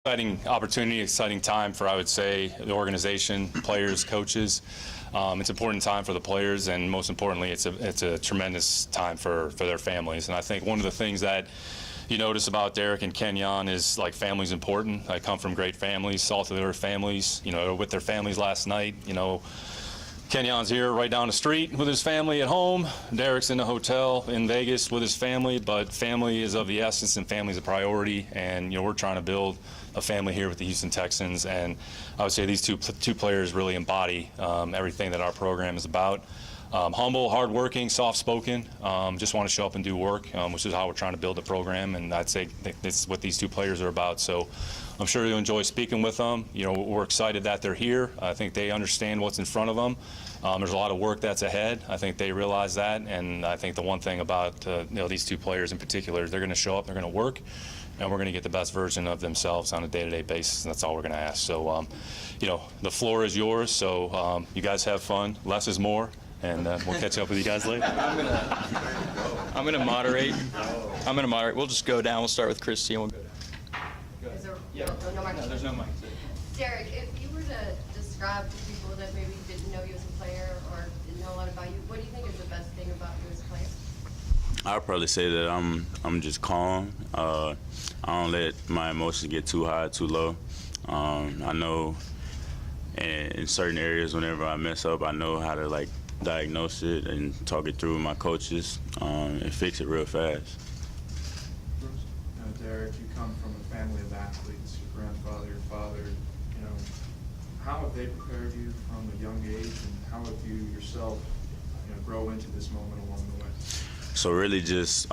Exciting opportunity, exciting time for, I would say, the organization, players, coaches. It's an important time for the players, and most importantly, it's a tremendous time for their families. And I think one of the things that you notice about Derek and Kenyon is, like, family's important. I come from great families, salt-of-the-earth families. You know, they were with their families last night. You know, Kenyon's here right down the street with his family at home. Derek's in a hotel in Vegas with his family, but family is of the essence, and family is a priority. And, you know, we're trying to build a family here with the Houston Texans, and I would say these two players really embody everything that our program is about. Humble, hardworking, soft-spoken, just want to show up and do work, which is how we're trying to build the program, and I'd say that's what these two players are about. So I'm sure you'll enjoy speaking with them. You know, we're excited that they're here. I think they understand what's in front of them. There's a lot of work that's ahead. I think they realize that, and I think the one thing about you know, these two players in particular is they're going to show up, they're going to work, and we're going to get the best version of themselves on a day-to-day basis, and that's all we're going to ask. So, you know, the floor is yours, so you guys have fun. Less is more, and we'll catch up with you guys later. I'm gonna moderate. We'll just go down. We'll start with Christy, and we'll go down. Is there No, there's no mic. Derek, if you were to describe to people that maybe didn't know you as a player or didn't know a lot about you, what do you think is the best thing about you as a player? I'd probably say that I'm just calm. I don't let my emotions get too high, too low. I know in certain areas, whenever I mess up, I know how to, like, diagnose it and talk it through with my coaches and fix it real fast. Derek, you come from a family of athletes. Your grandfather, your father. You know, how have they prepared you from a young age, and how have you yourself, you know, grow into this moment along the way? So really just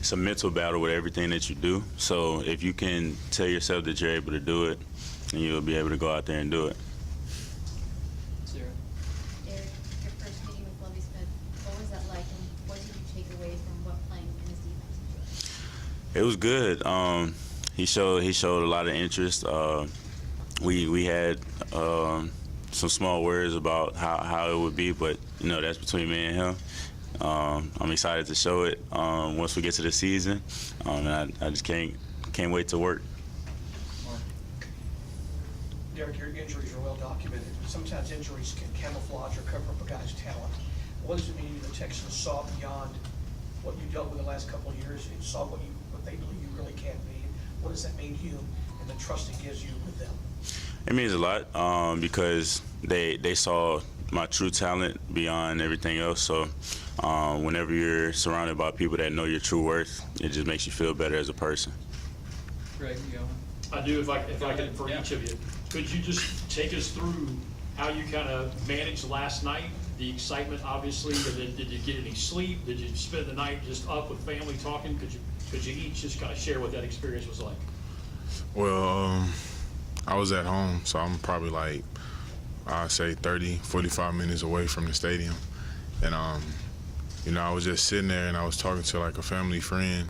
it's a mental battle with everything that you do. So if you can tell yourself that you're able to do it, then you'll be able to go out there and do it. Sarah. Derek, your first meeting with Lovie Smith, what was that like, and what did you take away from what playing in his defense? It was good. He showed a lot of interest. We had some small words about how it would be, but, you know, that's between me and him. I'm excited to show it once we get to the season, and I just can't wait to work. Derek, your injuries are well documented. Sometimes injuries can camouflage or cover up a guy's talent. What does it mean the Texans saw beyond what you dealt with the last couple of years and saw what they believe you really can be? What does that mean to you and the trust it gives you with them? It means a lot because they saw my true talent beyond everything else. So whenever you're surrounded by people that know your true worth, it just makes you feel better as a person. Greg, you going? I do, if I could, for each of you. Could you just take us through how you kind of managed last night? The excitement, obviously. Did you get any sleep? Did you spend the night just up with family talking? Could you each just kind of share what that experience was like? Well, I was at home, so I'm probably like, I'd say 30, 45 minutes away from the stadium. And, you know, I was just sitting there and I was talking to, like, a family friend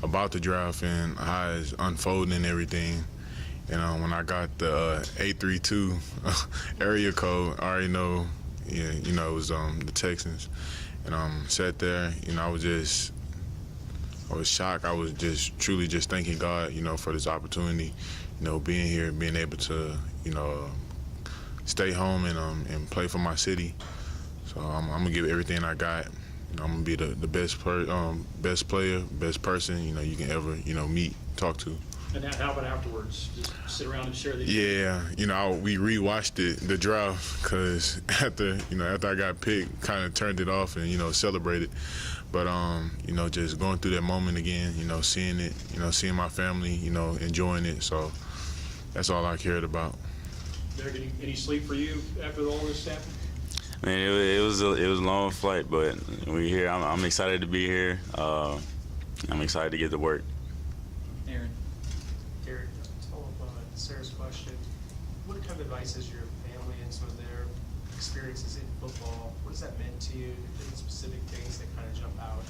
about the draft and how it's unfolding and everything. And when I got the 832 area code, I already know, yeah, you know, it was the Texans. And sat there, you know, I was shocked. I was just truly just thanking God, you know, for this opportunity, you know, being here, being able to, you know, stay home and play for my city. So I'm gonna give everything I got. You know, I'm gonna be the best player, best person, you know, you can ever, you know, meet, talk to. And how about afterwards? Just sit around and share the Yeah, you know, we rewatched the draft because after I got picked, kind of turned it off and, you know, celebrated. But you know, just going through that moment again, you know, seeing it, you know, seeing my family, you know, enjoying it. So that's all I cared about. Derek, any sleep for you after all this happened? I mean, it was a long flight, but we're here. I'm excited to be here. I'm excited to get to work. Aaron. Derek, to follow up on Sarah's question, what kind of advice has your family and some of their experiences in football, what has that meant to you? Any specific things that kind of jump out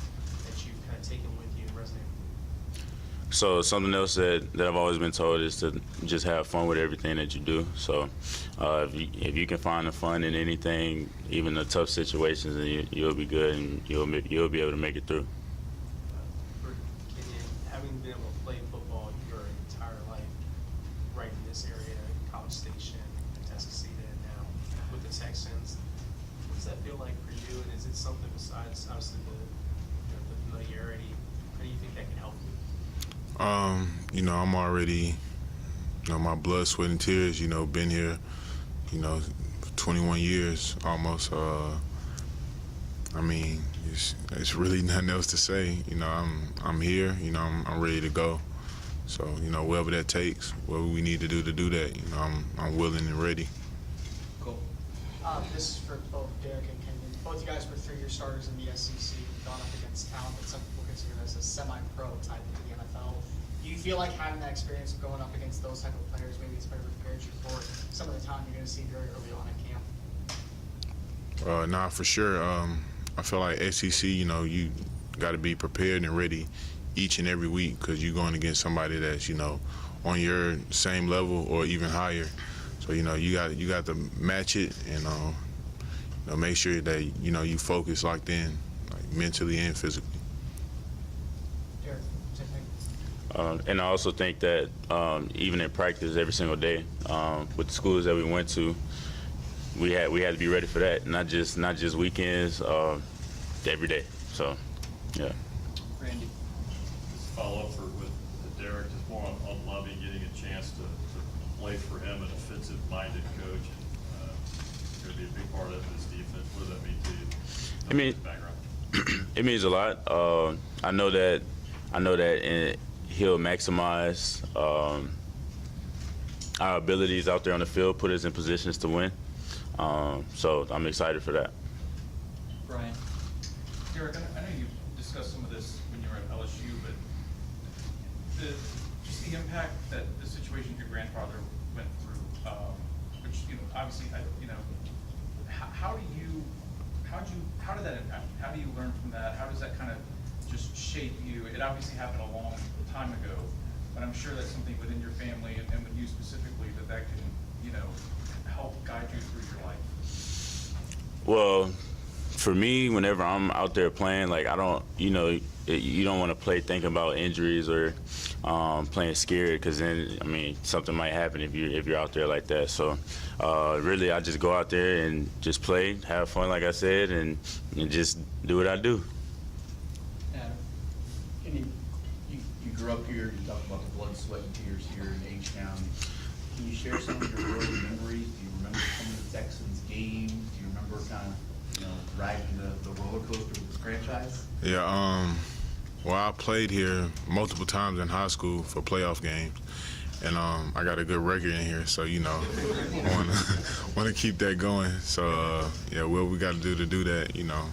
that you've kind of taken with you and resonate with you? So something else that I've always been told is to just have fun with everything that you do. So if you can find the fun in anything, even the tough situations, then you'll be good and you'll be able to make it through. For Kenyon, been able to play football your entire life right in this area, College Station, Tuscaloosa, and now with the Texans. What does that feel like for you? And is it something besides obviously the familiarity? How do you think that can help you? I'm already, my blood, sweat, and tears, been here, 21 years almost. It's really nothing else to say. I'm here, I'm ready to go. So, whatever that takes, whatever we need to do that, I'm willing and ready. Cool. This is for both Derek and Kenyon. Both you guys were 3-year starters in the SEC, gone up against talent that some people consider as a semi-pro type of the NFL. Do you feel like having that experience of going up against those type of players, maybe it's better prepared you for some of the talent you're going to see very early on in camp? Nah, for sure. I feel like SEC, you got to be prepared and ready each and every week because you're going against somebody that's, on your same level or even higher. So, you got to match it and, make sure that, you focus locked in, like mentally and physically. Derek, same thing. And I also think that even in practice every single day, with the schools that we went to, we had to be ready for that. Not just weekends, every day. So, yeah. Randy. Just follow up with Derek, just more on Lovey getting a chance to play for him, an offensive-minded coach, and going to be a big part of his defense. What does that mean to you? I mean, Background. it means a lot. I know that he'll maximize our abilities out there on the field, put us in positions to win. So I'm excited for that. Brian. Derek, I know you discussed some of this when you were at LSU, but just the impact that the situation your grandfather went through, which obviously, how did that impact you? How do you learn from that? How does that kind of just shape you? It obviously happened a long time ago, but I'm sure that's something within your family and with you specifically that can, help guide you through your life. Well, for me, whenever I'm out there playing, like I don't, you don't want to play thinking about injuries or playing scared, because then, something might happen if you're out there like that. So, really, I just go out there and just play, have fun, like I said, and just do what I do. Adam. You grew up here. You talked about the blood, sweat, and tears here in H-Town. Can you share some of your early memories? Do you remember some of the Texans games? Do you remember kind of, riding the roller coaster with the franchise? Yeah, well, I played here multiple times in high school for playoff games, and I got a good record in here, so want to keep that going. So yeah, what we got to do that, I'm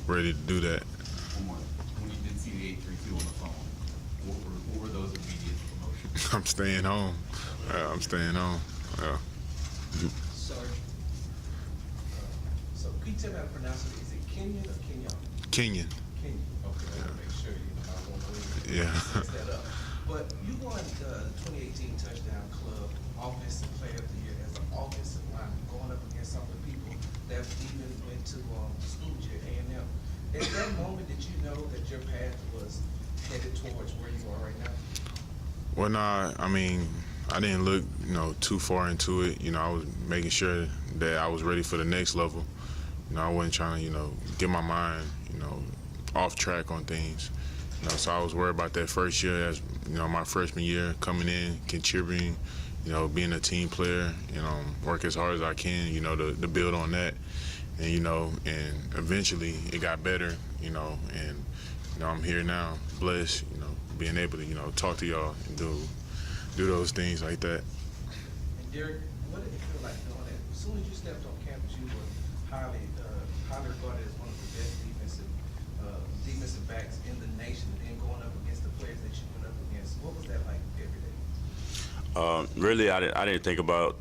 ready to do that. When you did see the 832 on the phone, what were those immediate emotions? I'm staying home. I'm staying home. Yeah. Sarge. So can you tell me how to pronounce it? Is it Kenyon or Kenyon? Kenyon. Kenyon. Okay, I want to make sure I won't Yeah. mess that up. But you won the 2018 Touchdown Club Offensive Player of the Year as an offensive lineman, going up against some of the people that even went to school with you at A&M. At that moment, did you know that your path was headed towards where you are right now? Well, nah, I didn't look, too far into it. I was making sure that I was ready for the next level. I wasn't trying to, get my mind, off track on things. So I was worried about that first year, as my freshman year, coming in, contributing, being a team player, work as hard as I can, to build on that. And, and eventually it got better, and, I'm here now, blessed, being able to, talk to y'all and do those things like that. And Derek, what did it feel like doing that? As soon as you stepped on campus, you were highly regarded as one of the best defensive backs in the nation, and then going up against the players that you went up against. What was that like every day? Really, I didn't think about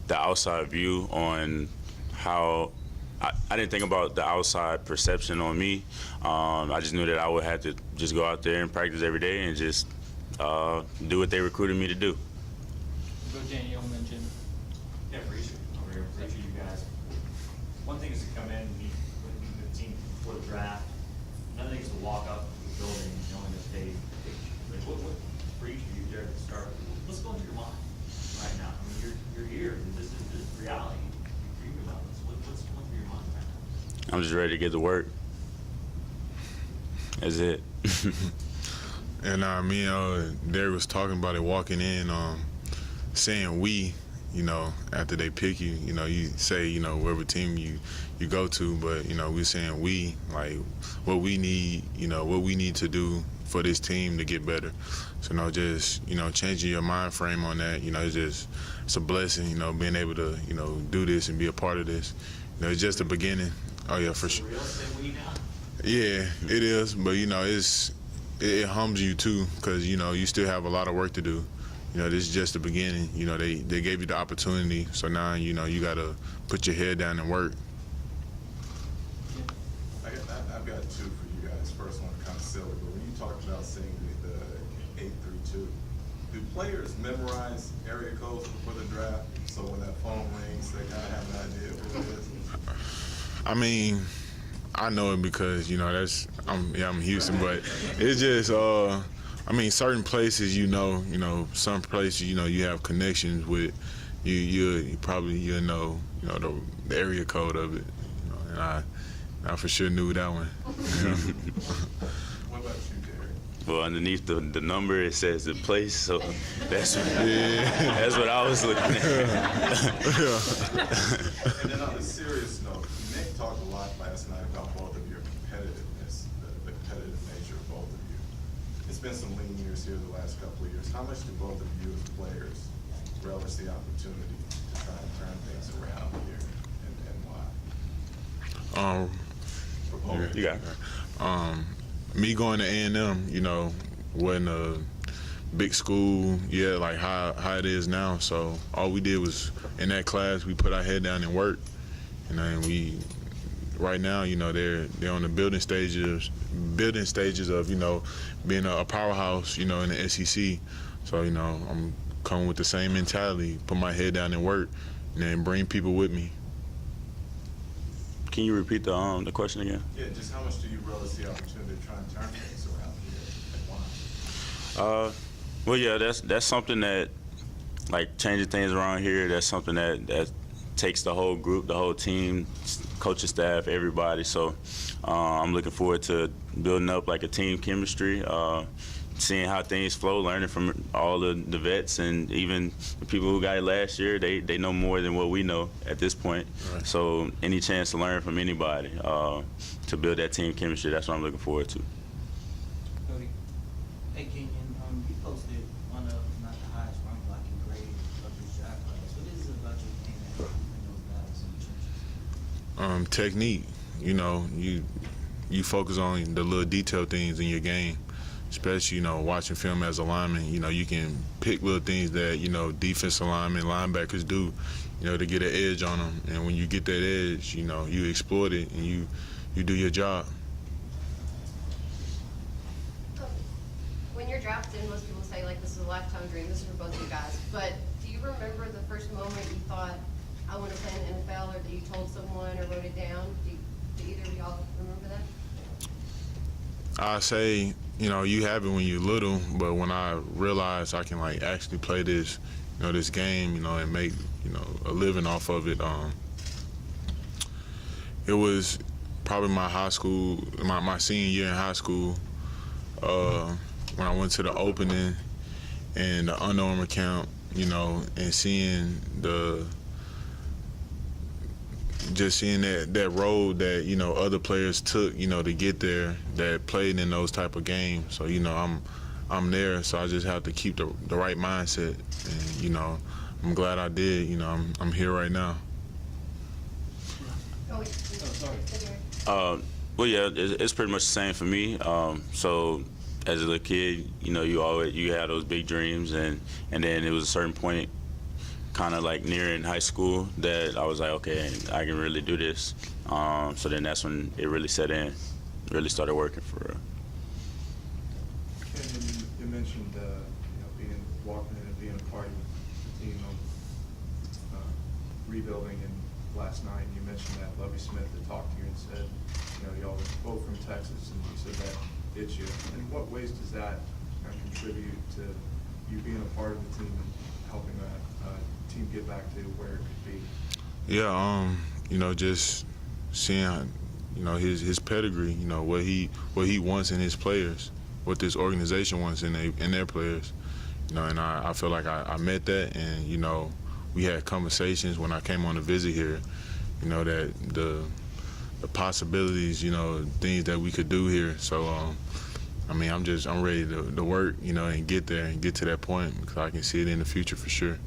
the outside view on how. I didn't think about the outside perception on me. I just knew that I would have to just go out there and practice every day and just do what they recruited me to do. Go Daniel and then Jim. Yeah, appreciate you guys. One thing is to come in and meet the team before the draft. Another thing is to walk up to the building knowing that they I'm just ready to get to work. That's it. And me and Derek was talking about it walking in, saying we, after they pick you, you say, whatever team you go to, but, we're saying we, like, what we need, what we need to do for this team to get better. So, just, changing your mind frame on that, it's a blessing, being able to, do this and be a part of this. It's just the beginning. Oh, yeah, for sure. Yeah, it is, but, it hums you too, because, you still have a lot of work to do. This is just the beginning. They gave you the opportunity, so now, you got to put your head down and work. I've got two for you guys. First one kind of silly, but when you talked about saying the 832, do players memorize area codes for the draft, so when that phone rings, they kind of have an idea of who it is? I mean, I know it because, I'm Houston, but it's just, certain places, some places, you have connections with, you probably, know the area code of it, and I for sure knew that one. What about you, Derek? Well, underneath the number, it says the place, so that's what I was looking at. And then on a serious note, Nick talked a lot last night about both of your competitiveness, the competitive nature of both of you. It's been some lean years here the last couple of years. How much do both of you as players relish the opportunity to try and turn things around here, and why? You got it. Me going to A&M, wasn't a big school yet, like how it is now. So all we did was, in that class, we put our head down and work. And we, right now, they're on the building stages of, being a powerhouse, in the SEC. So, I'm coming with the same mentality, put my head down and work, and then bring people with me. Can you repeat the question again? Yeah, just how much do you relish the opportunity to try and turn things around here, and why? Well, yeah, that's something that, like, changing things around here, that's something that takes the whole group, the whole team, coaching staff, everybody. So I'm looking forward to building up like a team chemistry, seeing how things flow, learning from all the vets, and even the people who got it last year. They know more than what we know at this point. Right. So any chance to learn from anybody, to build that team chemistry, that's what I'm looking forward to. Hey, Kenyon, you posted one of, not the highest run blocking grade of this draft class. What is it about your game that helps you win those battles in the trenches? Technique. You focus on the little detail things in your game, especially, watching film as a lineman. You can pick little things that, defensive linemen, linebackers do, to get an edge on them. And when you get that edge, you exploit it and you do your job. When you're drafted, most people say, like, this is a lifetime dream. This is for both of you guys. But do you remember the first moment you thought, I want to play in the NFL, or that you told someone or wrote it down? Do either of y'all remember that? I say, you have it when you're little, but when I realized I can, like, actually play this, this game, and make, a living off of it, it was probably my high school, my senior year in high school, when I went to the opening and the Under Armour camp, and seeing that road that, other players took, to get there, that played in those type of games. So, I'm there, so I just have to keep the right mindset. And, I'm glad I did. I'm here right now. Well, yeah, it's pretty much the same for me. So as a little kid, you had those big dreams, and then it was a certain point, kind of like near in high school, that I was like, okay, I can really do this. So then that's when it really set in, really started working for real. Kenyon, you mentioned walking in and being a part of the team of rebuilding, and last night you mentioned that Lovie Smith had talked to you and said, y'all were both from Texas, and you said that hit you. In what ways does that contribute to you being a part of the team and helping that team get back to where it could be? Yeah, just seeing you know, his pedigree, you know, what he wants in his players, what this organization wants in their players. You know, and I feel like I met that, and, you know, we had conversations when I came on a visit here, you know, that the possibilities, you know, things that we could do here. So, I mean, I'm ready to work, you know, and get there and get to that point, because I can see it in the future for sure.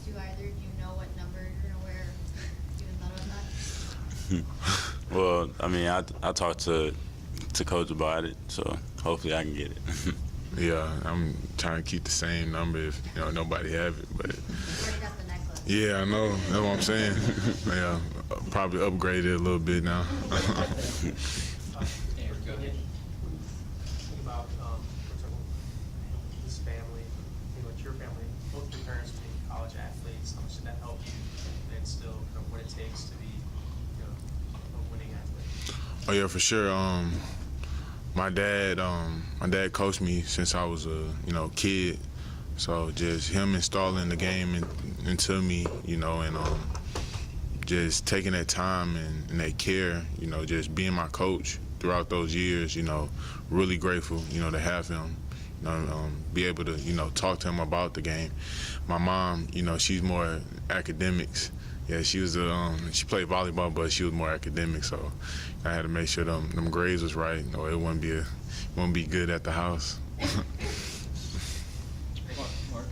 Do either of you know what number you're gonna wear? You even thought about that? Well, I mean, I talked to Coach about it, so hopefully I can get it. Yeah, I'm trying to keep the same number if, you know, nobody have it, but. You already got the necklace. Yeah, I know. That's what I'm saying. Yeah, probably upgrade it a little bit now. Think about this family, think about your family, both your parents being college athletes. How much did that help you and instill kind of what it takes to be, you know, a winning athlete? Oh yeah, for sure. My dad coached me since I was a kid, so just him installing the game into me, you know, and just taking that time and that care, you know, just being my coach throughout those years, you know, really grateful, you know, to have him, you know, be able to, you know, talk to him about the game. My mom, you know, she's more academics. Yeah, she was she played volleyball, but she was more academic, so I had to make sure them grades was right, or it wouldn't be good at the house. Mark.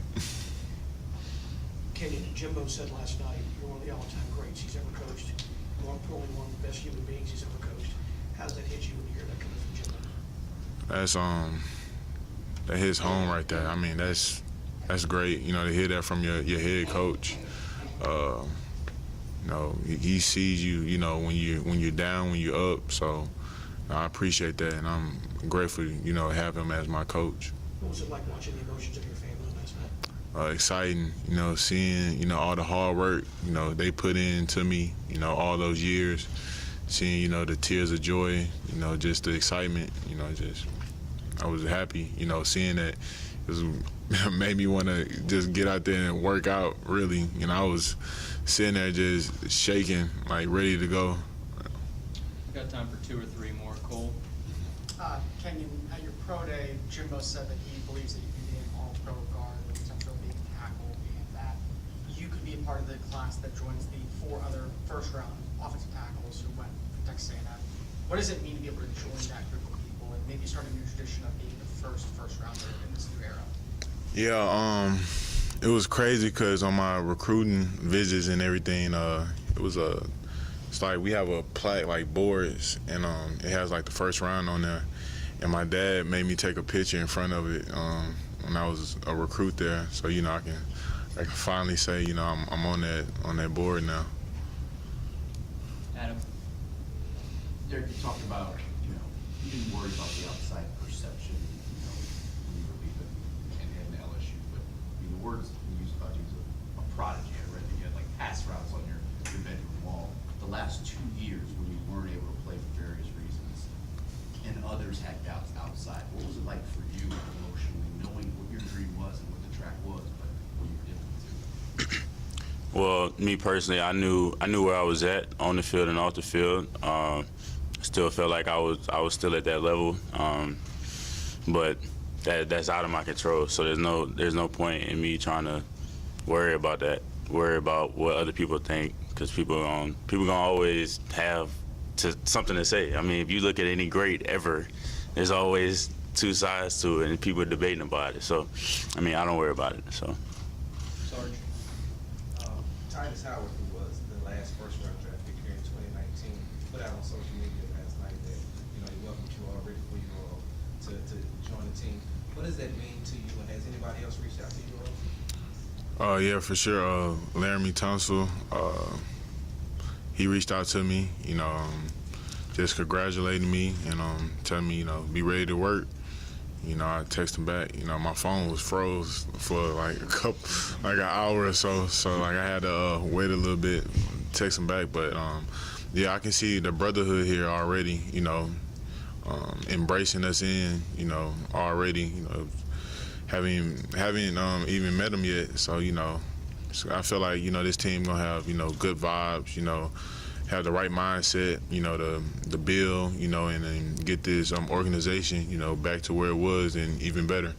Kenyon, Jimbo said last night, you're one of the all-time greats he's ever coached. More importantly, one of the best human beings he's ever coached. How does that hit you when you hear that coming from Jimbo? That hits home right there. I mean, that's great, you know, to hear that from your head coach. You know, he sees you, you know, when you're down, when you're up. So I appreciate that, and I'm grateful, you know, to have him as my coach. What was it like watching the emotions of your family last night? Exciting, you know, seeing, you know, all the hard work, you know, they put into me, you know, all those years, seeing, you know, the tears of joy, you know, just the excitement, you know, just I was happy, you know, seeing that. It made me want to just get out there and work out, really. You know, I was sitting there just shaking, like ready to go. We got time for 2 or 3 more. Cole? Kenyon, at your pro day, Jimbo said that he believes that you can be an all-pro guard, potentially being a tackle, being that you could be a part of the class that joins the 4 other first-round offensive tackles who went from Texas A&M. What does it mean to be able to join that group of people and maybe start a new tradition of being the first-rounder in this new era? Yeah, it was crazy because on my recruiting visits and everything, it's like we have a plaque, like boards, and it has like the first round on there. And my dad made me take a picture in front of it when I was a recruit there, so you know I can finally say, you know, I'm on that board now. Adam? Derek, you talked about, you know, you didn't worry about the outside perception, you know, when you were leaving and LSU, but I mean, the words you used about you was a prodigy. I read that you had like pass routes on your bedroom wall. The last 2 years when you weren't able to play for various reasons, and others had doubts outside, what was it like for you emotionally, knowing what your dream was and what the track was, but what you were dealing with? Well, me personally, I knew where I was at on the field and off the field. Still felt like I was still at that level, but that's out of my control. So there's no point in me trying to worry about that. Worry about what other people think, because people gonna always have something to say. I mean, if you look at any great ever, there's always 2 sides to it, and people are debating about it. So, I mean, I don't worry about it. So. Sarge? Titus Howard, who was the last first-round draft pick here in 2019, put out on social media last night that, you know, he welcomed you all, ready for you all to join the team. What does that mean to you, and has anybody else reached out to you all? Yeah, for sure. Laramie Tunsil, he reached out to me, you know, just congratulating me and telling me, you know, be ready to work. You know, I texted him back. You know, my phone was froze for like an hour or so. So like I had to wait a little bit, text him back. But yeah, I can see the brotherhood here already. You know, embracing us in. You know, already. You know, haven't even met him yet. So you know, I feel like, you know, this team gonna have, you know, good vibes. You know, have the right mindset, the build, and then get this organization, back to where it was and even better.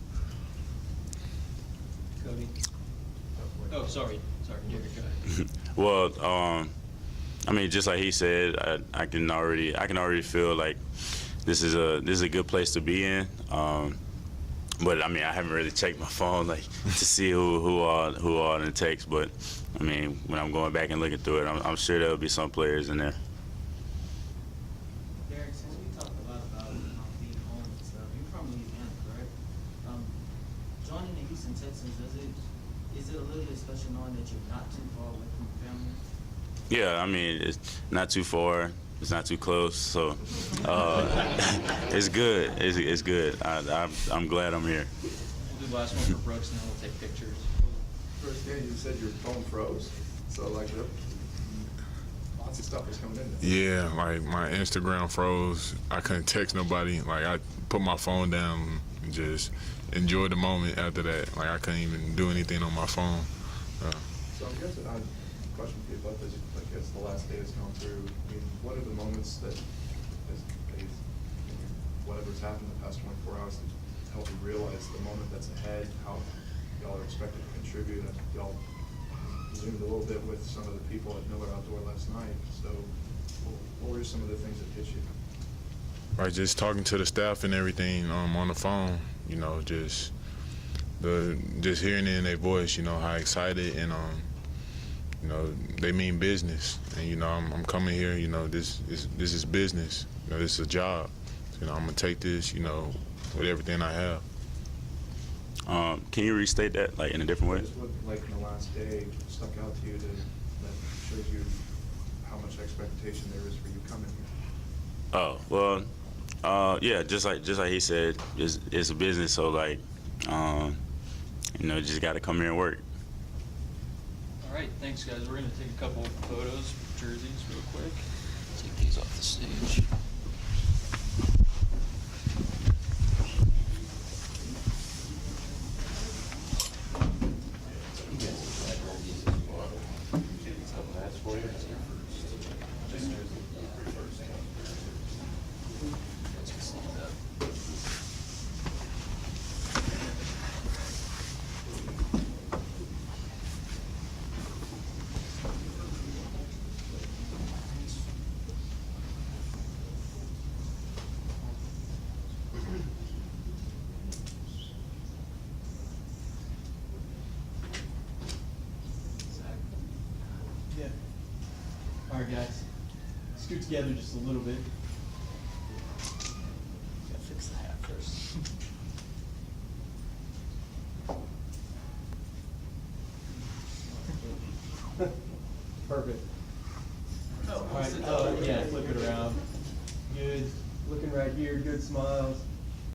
Cody. Oh, sorry, Derek, go ahead. Well, I mean, just like he said, I can already feel like this is a good place to be in. But I mean, I haven't really checked my phone like to see who all in the text. But I mean, when I'm going back and looking through it, I'm sure there'll be some players in there. Derek, since we talked a lot about being home and stuff, you're from Louisiana, correct? Joining the Houston Texans, is it a little bit special knowing that you're not too far away from your family? Yeah, I mean, it's not too far. It's not too close, so it's good. It's good. I'm glad I'm here. We'll do the last one for Brooks, and then we'll take pictures. First day, you said your phone froze, so like lots of stuff was coming in there. Yeah, like my Instagram froze. I couldn't text nobody. Like I put my phone down and just enjoyed the moment after that. Like I couldn't even do anything on my phone. So I'm guessing, question for you about this, like as the last day has gone through, I mean, what are the moments that, whatever's happened the past 24 hours to help you realize the moment that's ahead, how y'all are expected to contribute? And y'all zoomed a little bit with some of the people at Miller Outdoor last night, so what were some of the things that hit you? Right, just talking to the staff and everything on the phone, just hearing it in their voice, how excited and they mean business, and I'm coming here. This is business. This is a job. I'm gonna take this, with everything I have. Can you restate that, like in a different way? What, like in the last day, stuck out to you that shows you how much expectation there is for you coming here? Oh well, yeah, just like he said, it's a business. So like, just got to come here and work. All right, thanks, guys. We're going to take a couple photos, jerseys, real quick. Take these off the stage. Yeah. All right, guys. Scoot together just a little bit. Gotta fix the hat first. Perfect. All right. Yeah, flip it around. Good. Looking right here. Good smiles.